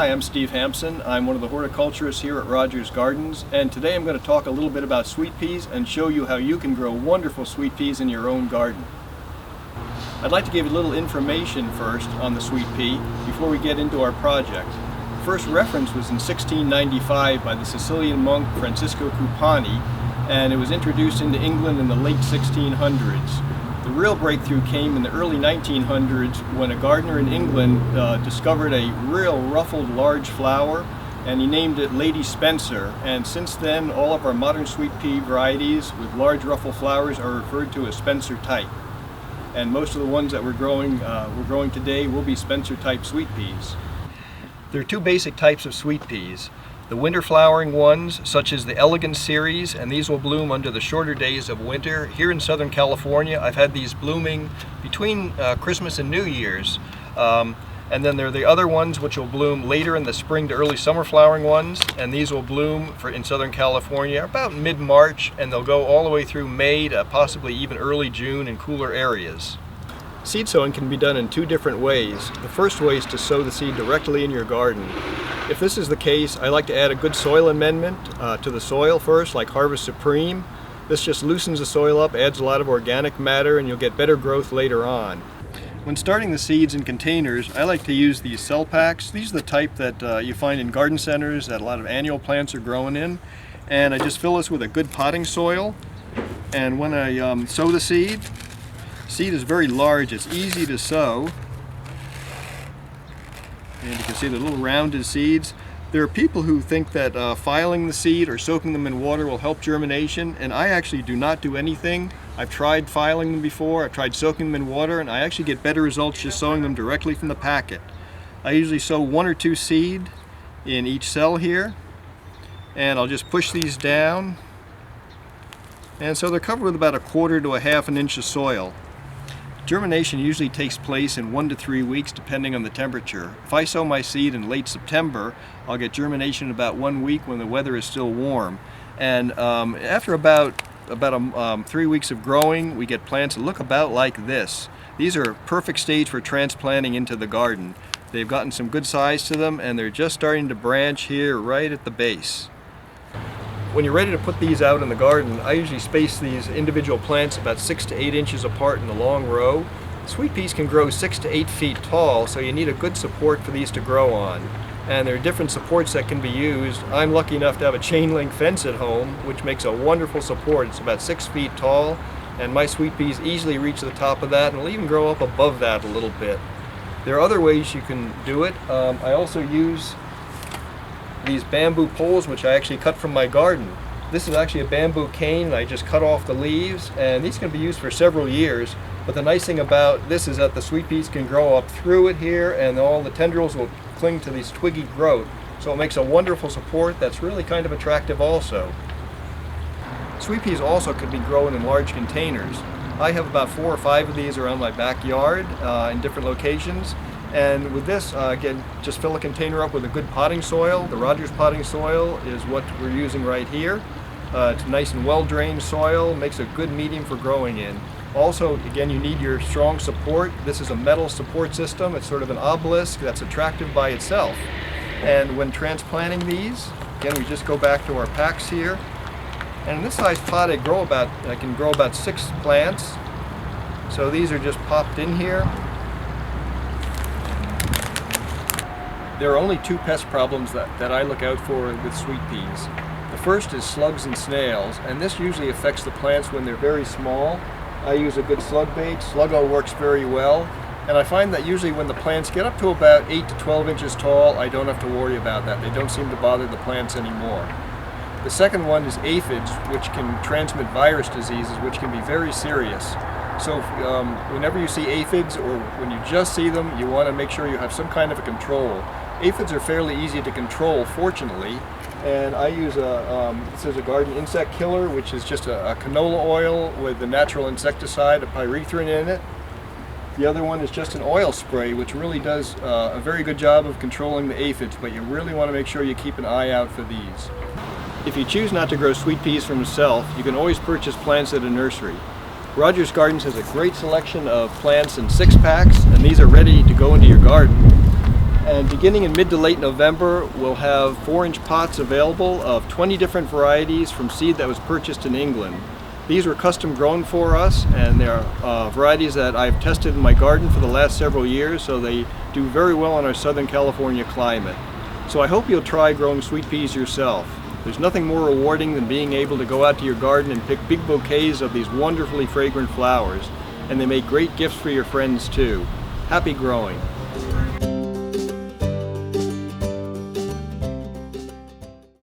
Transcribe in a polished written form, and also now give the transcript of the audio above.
Hi, I'm Steve Hampson. I'm one of the horticulturists here at Rogers Gardens, and today I'm going to talk a little bit about sweet peas and show you how you can grow wonderful sweet peas in your own garden. I'd like to give you a little information first on the sweet pea before we get into our project. The first reference was in 1695 by the Sicilian monk Francisco Cupani, and it was introduced into England in the late 1600s. The real breakthrough came in the early 1900s when a gardener in England discovered a real ruffled large flower, and he named it Lady Spencer. And since then, all of our modern sweet pea varieties with large ruffled flowers are referred to as Spencer type. And most of the ones that we're growing today will be Spencer type sweet peas. There are two basic types of sweet peas. The winter flowering ones, such as the Elegant series, and these will bloom under the shorter days of winter. Here in Southern California, I've had these blooming between Christmas and New Year's. And then there are the other ones which will bloom later in the spring to early summer flowering ones, and these will bloom in Southern California about mid-March, and they'll go all the way through May to possibly even early June in cooler areas. Seed sowing can be done in two different ways. The first way is to sow the seed directly in your garden. If this is the case, I like to add a good soil amendment to the soil first, like Harvest Supreme. This just loosens the soil up, adds a lot of organic matter, and you'll get better growth later on. When starting the seeds in containers, I like to use these cell packs. These are the type that you find in garden centers that a lot of annual plants are growing in. And I just fill this with a good potting soil. And when I sow the seed is very large, it's easy to sow. And you can see the little rounded seeds. There are people who think that filing the seed or soaking them in water will help germination, and I actually do not do anything. I've tried filing them before, I've tried soaking them in water, and I actually get better results just sowing them directly from the packet. I usually sow 1 or 2 seed in each cell here, and I'll just push these down. And so they're covered with about 1/4 to 1/2 an inch of soil. Germination usually takes place in 1 to 3 weeks depending on the temperature. If I sow my seed in late September, I'll get germination in about 1 week when the weather is still warm. And after about 3 weeks of growing, we get plants that look about like this. These are a perfect stage for transplanting into the garden. They've gotten some good size to them, and they're just starting to branch here right at the base. When you're ready to put these out in the garden, I usually space these individual plants about 6 to 8 inches apart in a long row. Sweet peas can grow 6 to 8 feet tall, so you need a good support for these to grow on. And there are different supports that can be used. I'm lucky enough to have a chain link fence at home, which makes a wonderful support. It's about 6 feet tall, and my sweet peas easily reach the top of that, and will even grow up above that a little bit. There are other ways you can do it. I also use these bamboo poles, which I actually cut from my garden. This is actually a bamboo cane, and I just cut off the leaves, and these can be used for several years. But the nice thing about this is that the sweet peas can grow up through it here, and all the tendrils will cling to these twiggy growth. So it makes a wonderful support that's really kind of attractive also. Sweet peas also could be grown in large containers. I have about 4 or 5 of these around my backyard in different locations. And with this, again, just fill a container up with a good potting soil. The Rogers potting soil is what we're using right here. It's nice and well-drained soil, makes a good medium for growing in. Also, again, you need your strong support. This is a metal support system. It's sort of an obelisk that's attractive by itself. And when transplanting these, again, we just go back to our packs here. And in this size pot, I can grow about 6 plants. So these are just popped in here. There are only 2 pest problems that I look out for with sweet peas. The first is slugs and snails, and this usually affects the plants when they're very small. I use a good slug bait. Sluggo works very well, and I find that usually when the plants get up to about 8 to 12 inches tall, I don't have to worry about that. They don't seem to bother the plants anymore. The second one is aphids, which can transmit virus diseases, which can be very serious. So whenever you see aphids, or when you just see them, you want to make sure you have some kind of a control. Aphids are fairly easy to control, fortunately, and I use this is a garden insect killer, which is just a canola oil with the natural insecticide, a pyrethrin in it. The other one is just an oil spray, which really does a very good job of controlling the aphids, but you really want to make sure you keep an eye out for these. If you choose not to grow sweet peas from yourself, you can always purchase plants at a nursery. Rogers Gardens has a great selection of plants in 6-packs, and these are ready to go into your garden. And beginning in mid to late November, we'll have 4-inch pots available of 20 different varieties from seed that was purchased in England. These were custom grown for us, and they're varieties that I've tested in my garden for the last several years, so they do very well in our Southern California climate. So I hope you'll try growing sweet peas yourself. There's nothing more rewarding than being able to go out to your garden and pick big bouquets of these wonderfully fragrant flowers, and they make great gifts for your friends too. Happy growing!